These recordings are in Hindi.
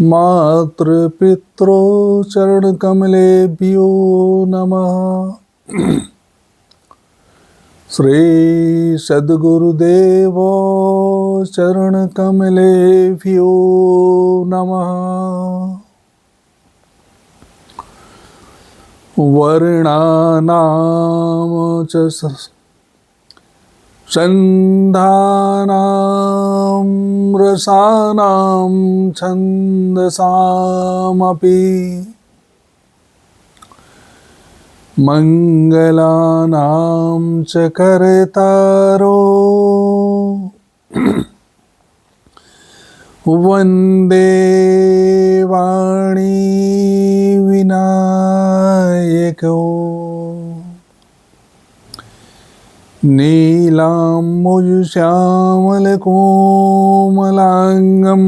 मातृपितरो चरणकमलेभ्यो नमः। श्री सद्गुरुदेव चरणकमलेभ्यो नमः। वर्णानां च छन्दानां रसानां छन्दसामपि मङ्गलानां च कर्तारो वन्दे वाणी विनायको नीलाम्बुजश्यामलकोमलाङ्गं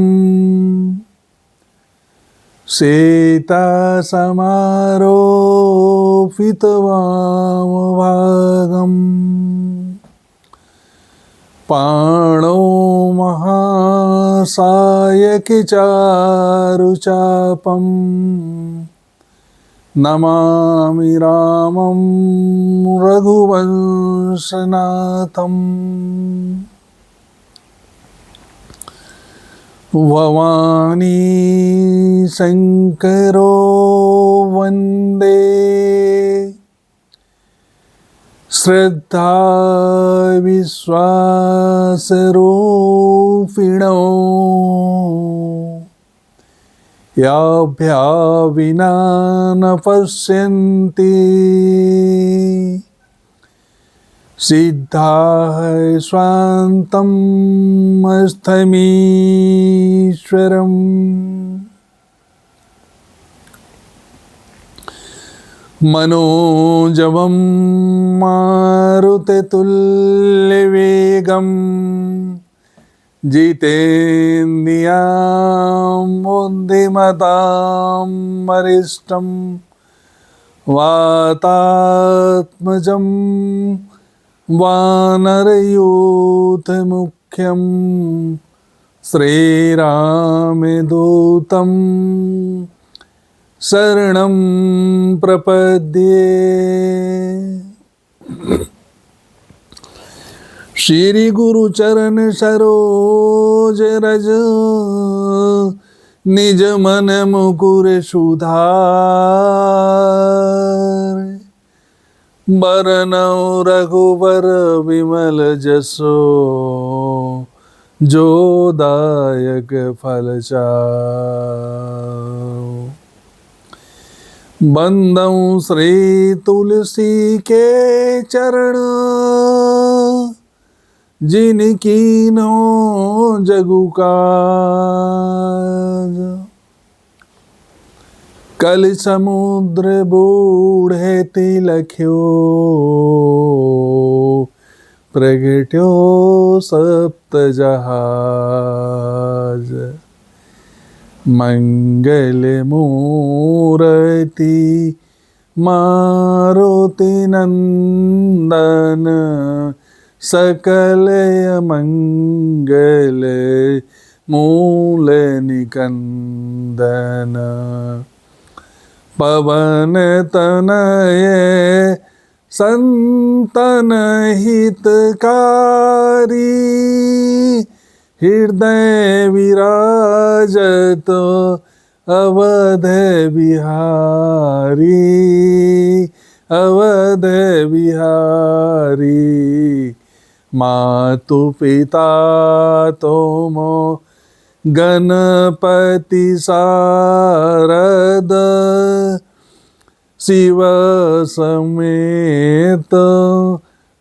श्वेतसमारोपितवामभागम् पाणौ महासायकचारुचापम् नमामि रामं रघुवंशनाथम्। भवानी शंकरो वन्दे श्रद्धा विश्वासरूपिणो याभ्या विना न पश्यन्ति सिद्धाः स्वान्तम् अस्थमीश्वरम्। मनोजवं मारुततुल्यवेगं जितेन्द्रियां बुद्धिमतां वरिष्ठं वातात्मजं वानरयूथमुख्यं श्रीरामदूतं शरणं प्रपद्ये। श्री गुरु चरण सरोज रज निज मन मुकुर सुधार बरनौ रघुवर विमल जसो जो दायक फल चारु। बंदौ श्री तुलसी के चरण जिनकीनो जगु काज। कल समुद्र बूढ़े तिलख्यो प्रगट्यो सप्त जहाज। मंगल मूर्ति मारुति नंदन सकल मंगल मूल निकंदन। पवन तनय संतन हितकारी हृदय विराजत अवध बिहारी अवध बिहारी। मातु पिता तुमो गणपति शारद शिव समेत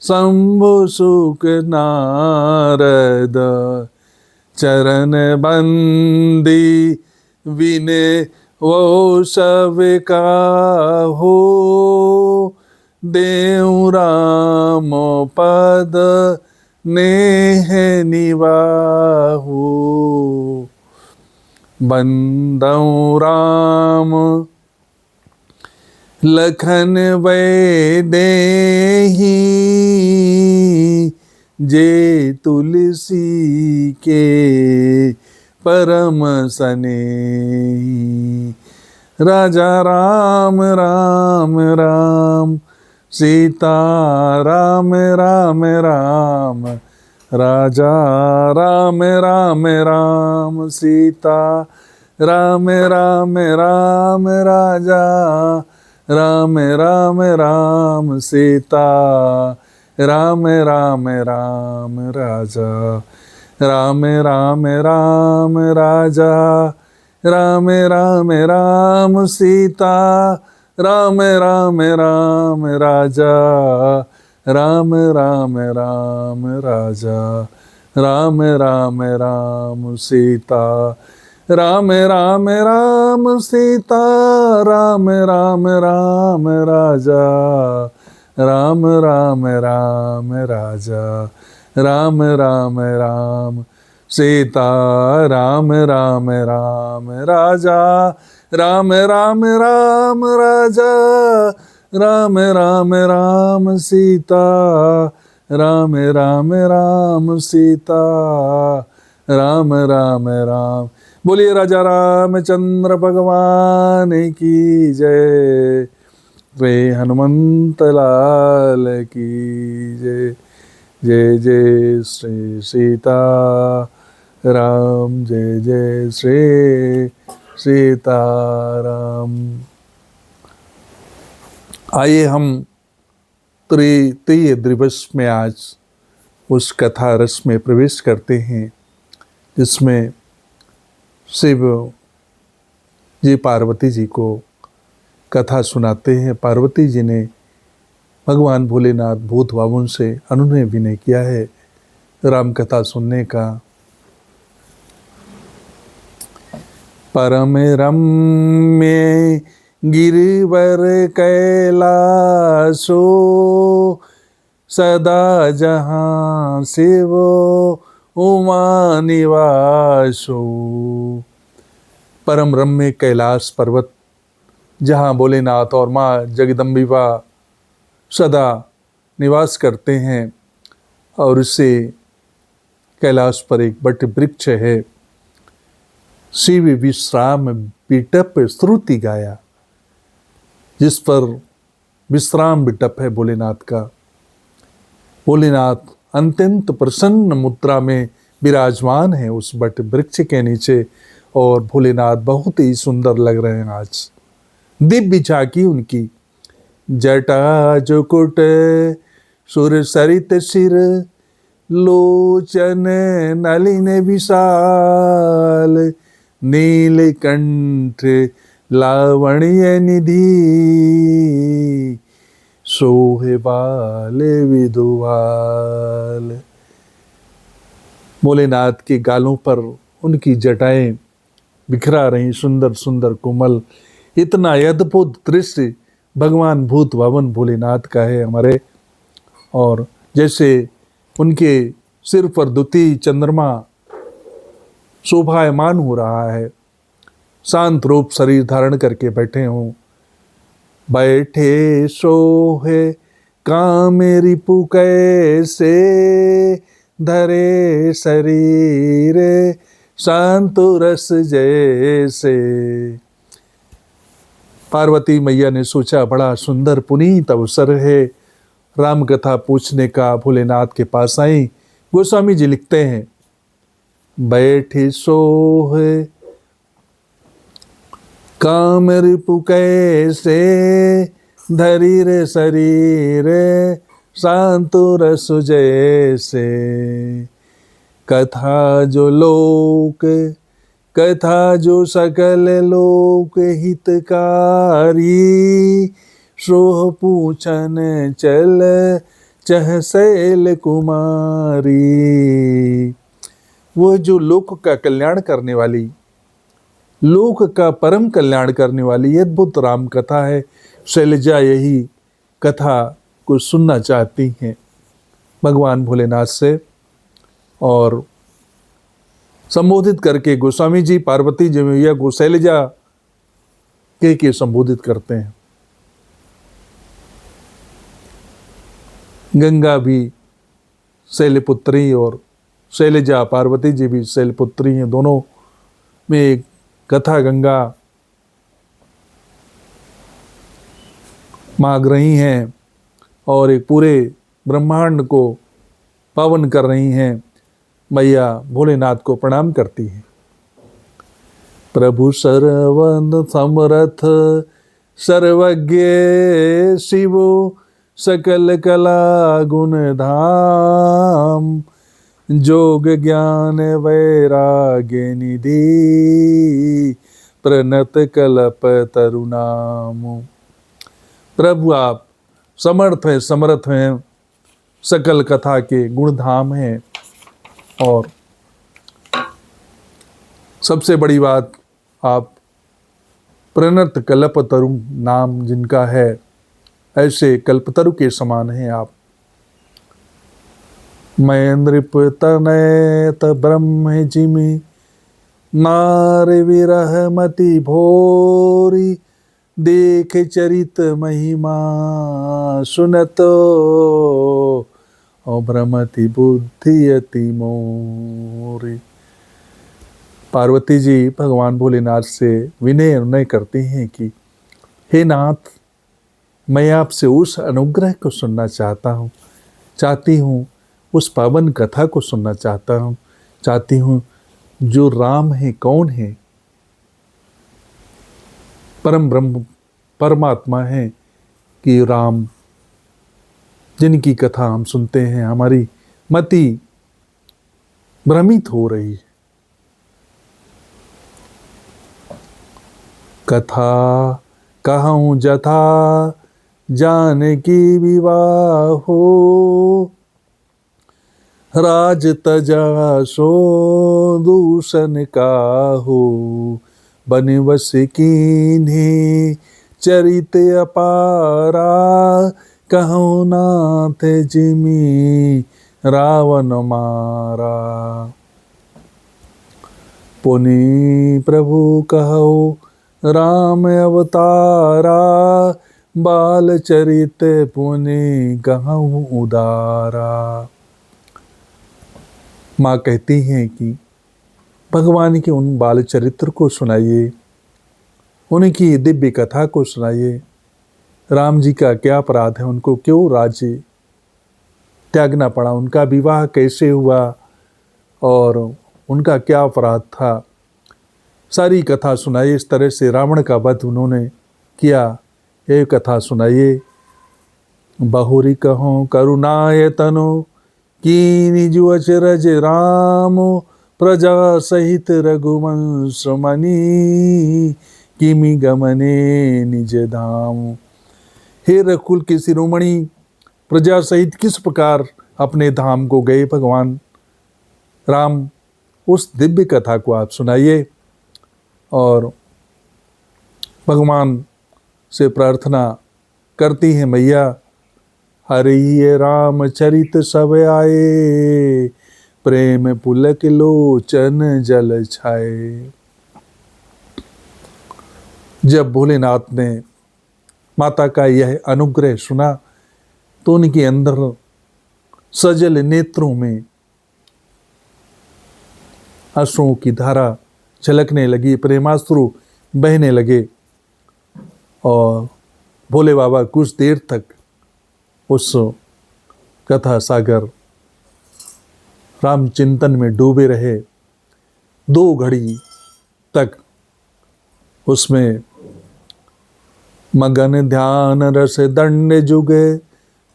शंभु सुख नारद। चरण बंदी विनय वो सब काहू देव राम पद नेह निवाहु। बंदौ राम लखन वैदेही जे तुलसी के परम सनेही। राजा राम राम राम सीता राम राम राम। राजा राम राम राम सीता राम राम राम। राजा राम राम राम सीता राम राम राम। राजा राम राम राम। राजा राम राम राम सीता राम राम राम। राजा राम राम राम। राजा राम राम राम सीता राम राम राम सीता राम राम राम। राजा राम राम राम। राजा राम राम राम सीता राम राम राम। राजा राम राम राम। राजा राम राम राम सीता राम राम राम। सीता राम राम राम। बोलिए राजा रामचंद्र भगवान की जय। वे हनुमंत लाल की जय। जय जय श्री सीता राम। जय जय श्री सीता राम। आइए हम तृतीय दिवस में आज उस कथा रस में प्रवेश करते हैं जिसमें शिव जी पार्वती जी को कथा सुनाते हैं। पार्वती जी ने भगवान भोलेनाथ भूत बाबुन से अनुनय विनय किया है राम कथा सुनने का। परम रम्य गिरिवर कैलासो सदा जहाँ शिव उमा निवासो। परम रम्य कैलाश पर्वत जहाँ भोलेनाथ और माँ जगदम्बिका सदा निवास करते हैं और उससे कैलाश पर एक बट वृक्ष है। शिव विश्राम बिटप श्रुति गाया, जिस पर विश्राम बिटप है भोलेनाथ का। भोलेनाथ अत्यंत प्रसन्न मुद्रा में विराजमान है उस बट वृक्ष के नीचे और भोलेनाथ बहुत ही सुंदर लग रहे हैं आज। दिव्य झांकी उनकी जटा जुकुट सुर सरित सिर लोचन नलिन विशाल नीलकंठ लावण्य निधि सोहे बाल विधुवाल। भोलेनाथ के गालों पर उनकी जटाएं बिखरा रही, सुंदर सुंदर कोमल। इतना अद्भुत दृश्य भगवान भूत बाबन भोलेनाथ का है हमारे। और जैसे उनके सिर पर द्वितीय चंद्रमा शोभायमान हो रहा है, शांत रूप शरीर धारण करके बैठे हों। बैठे सोहे काम रिपु कैसे धरे शरीर शांत रस जैसे। पार्वती मैया ने सोचा बड़ा सुंदर पुनीत अवसर है राम कथा पूछने का। भोलेनाथ के पास आई। गोस्वामी जी लिखते हैं, बैठे सोहे काम रिपु कैसे धरी रे शरीर शांत रस जैसे। कथा जो लोक कथा जो सकल लोक हितकारी सोह पूछन चल चह शैल कुमारी। वह जो लोक का कल्याण करने वाली, लोक का परम कल्याण करने वाली अद्भुत राम कथा है। शैलजा यही कथा को सुनना चाहती हैं भगवान भोलेनाथ से। और संबोधित करके गोस्वामी जी पार्वती जी मैया को शैलजा के संबोधित करते हैं। गंगा भी शैलपुत्री और शैलजा पार्वती जी भी शैलपुत्री हैं। दोनों में एक कथा गंगा मांग रही हैं और एक पूरे ब्रह्मांड को पावन कर रही हैं। मैया भोलेनाथ को प्रणाम करती हैं। प्रभु सर्वन समर्थ सर्वज्ञ शिवो सकल कला गुण धाम जोग ज्ञान वैराग्य निधि प्रणत कल्प तरुणाम। प्रभु आप समर्थ हैं, समर्थ हैं, सकल कथा के गुणधाम हैं और सबसे बड़ी बात आप प्रणत कल्पतरु नाम जिनका है, ऐसे कल्पतरु के समान हैं आप। मैं नृप तनयत ब्रह्म जिमि नार विरह मति भोरी देख चरित महिमा सुनतो भ्रमति बुद्धि अति मोरी। पार्वती जी भगवान भोलेनाथ से विनय अनुनय करती हैं कि हे नाथ, मैं आपसे उस अनुग्रह को सुनना चाहती हूँ, उस पावन कथा को सुनना चाहती हूँ जो राम है, कौन है, परम ब्रह्म परमात्मा है कि राम जिनकी कथा हम सुनते हैं हमारी मति भ्रमित हो रही है। कथा कहूँ जथा जानकी विवाह हो राज तजा सो दूषण का हो बनवस कीन्हे चरित अपारा कहूँ नाथ जिमि रावण मारा। पुनि प्रभु कहो राम अवतारा बाल चरित पुनि कहूँ उदारा। माँ कहती हैं कि भगवान के उन बाल चरित्र को सुनाइए, उनकी दिव्य कथा को सुनाइए। राम जी का क्या अपराध है, उनको क्यों राज्य त्यागना पड़ा, उनका विवाह कैसे हुआ और उनका क्या अपराध था, सारी कथा सुनाइए। इस तरह से रावण का वध उन्होंने किया, ये कथा सुनाइए। बहुरी कहो करुणाय तनो कीनि जो अचरज राम प्रजा सहित रघुवंश मणि किमि गमने निज धाम। हे रघुकुल के शिरोमणि, प्रजा सहित किस प्रकार अपने धाम को गए भगवान राम, उस दिव्य कथा को आप सुनाइए। और भगवान से प्रार्थना करती हैं मैया, हरि राम चरित सब आए प्रेम पुलक लोचन जल छाए। जब भोलेनाथ ने माता का यह अनुग्रह सुना तो उनके अंदर सजल नेत्रों में अश्रुओं की धारा झलकने लगी, प्रेमाश्रु बहने लगे और भोले बाबा कुछ देर तक उस कथा सागर राम चिंतन में डूबे रहे। 2 घड़ी तक उसमें मगन ध्यान रस दंड जुगे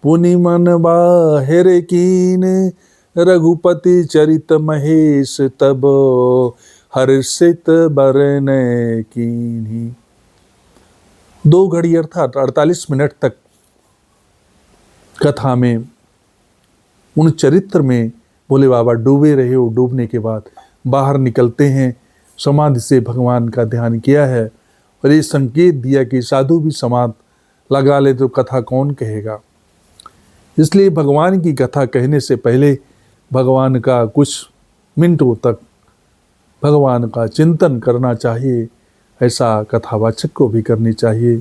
पुनि मन बाहिर कीन रघुपति चरित महेश तब हर्षित बरन कीन्ही। 2 घड़ी अर्थात 48 मिनट तक कथा में उन चरित्र में भोले बाबा डूबे रहे। और डूबने के बाद बाहर निकलते हैं, समाधि से भगवान का ध्यान किया है और ये संकेत दिया कि साधु भी समाधि लगा ले तो कथा कौन कहेगा। इसलिए भगवान की कथा कहने से पहले भगवान का कुछ मिनटों तक भगवान का चिंतन करना चाहिए। ऐसा कथावाचक को भी करनी चाहिए।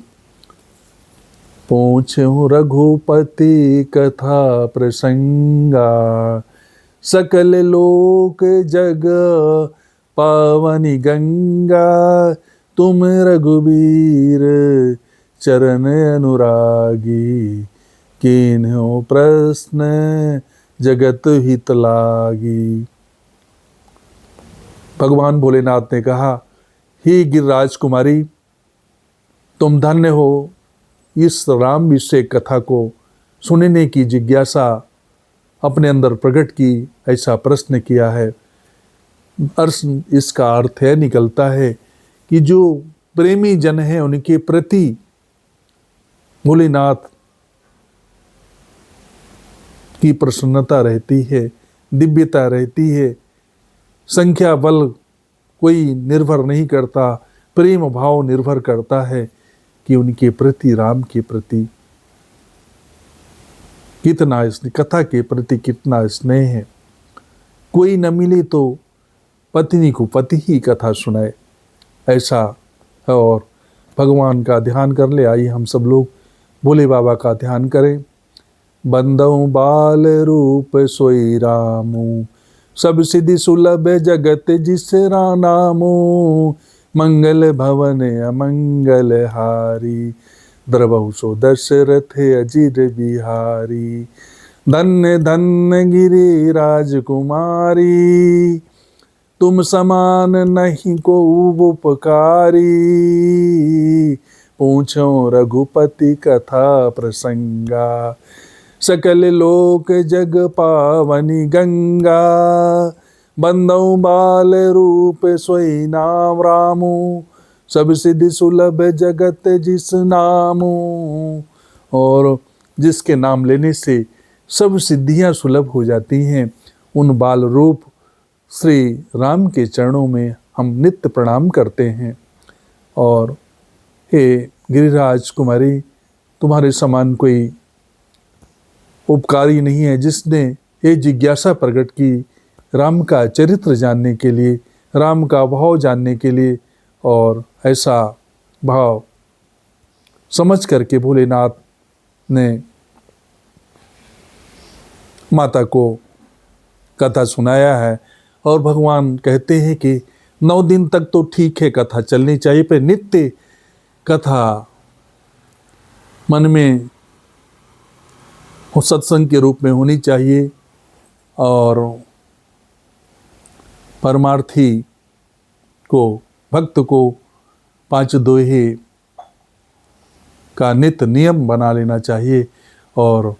पूछूं रघुपति कथा प्रसंगा, सकल लोक जग पावनी गंगा। तुम रघुबीर चरण अनुरागी, कीन्हो प्रश्न जगत हित लागी। भगवान भोलेनाथ ने कहा, हे गिरिराज कुमारी, तुम धन्य हो, इस राम विषय कथा को सुनने की जिज्ञासा अपने अंदर प्रकट की, ऐसा प्रश्न किया है। इसका अर्थ है, निकलता है कि जो प्रेमी जन है उनके प्रति भोलेनाथ की प्रसन्नता रहती है, दिव्यता रहती है। संख्या बल कोई निर्भर नहीं करता, प्रेम भाव निर्भर करता है कि उनके प्रति, राम के प्रति कितना कथा के प्रति कितना स्नेह है। कोई न मिले तो पत्नी को पति ही कथा सुनाए, ऐसा है। और भगवान का ध्यान कर ले। आइए हम सब लोग भोले बाबा का ध्यान करें। बंदौ बाल रूप सोई रामू, सब सिद्धि सुलभ जगत जिसे नामो। मंगल भवन अमंगल हारी, द्रवहु सो दशरथ अजिर बिहारी। धन्य धन्य गिरि राजकुमारी, तुम समान नहीं को उपकारी। पूछो रघुपति कथा प्रसंगा, सकल लोक जग पावनी गंगा। बंदौ बाल रूप सोई नाम रामू, सब सिद्धि सुलभ जगत जिस नामो। और जिसके नाम लेने से सब सिद्धियां सुलभ हो जाती हैं, उन बाल रूप श्री राम के चरणों में हम नित्य प्रणाम करते हैं। और हे गिरिराज कुमारी, तुम्हारे समान कोई उपकारी नहीं है जिसने ये जिज्ञासा प्रकट की राम का चरित्र जानने के लिए, राम का भाव जानने के लिए। और ऐसा भाव समझ करके भोलेनाथ ने माता को कथा सुनाया है। और भगवान कहते हैं कि 9 दिन तक तो ठीक है, कथा चलनी चाहिए, पर नित्य कथा मन में सत्संग के रूप में होनी चाहिए। और परमार्थी को, भक्त को 5 दोहे का नित्य नियम बना लेना चाहिए। और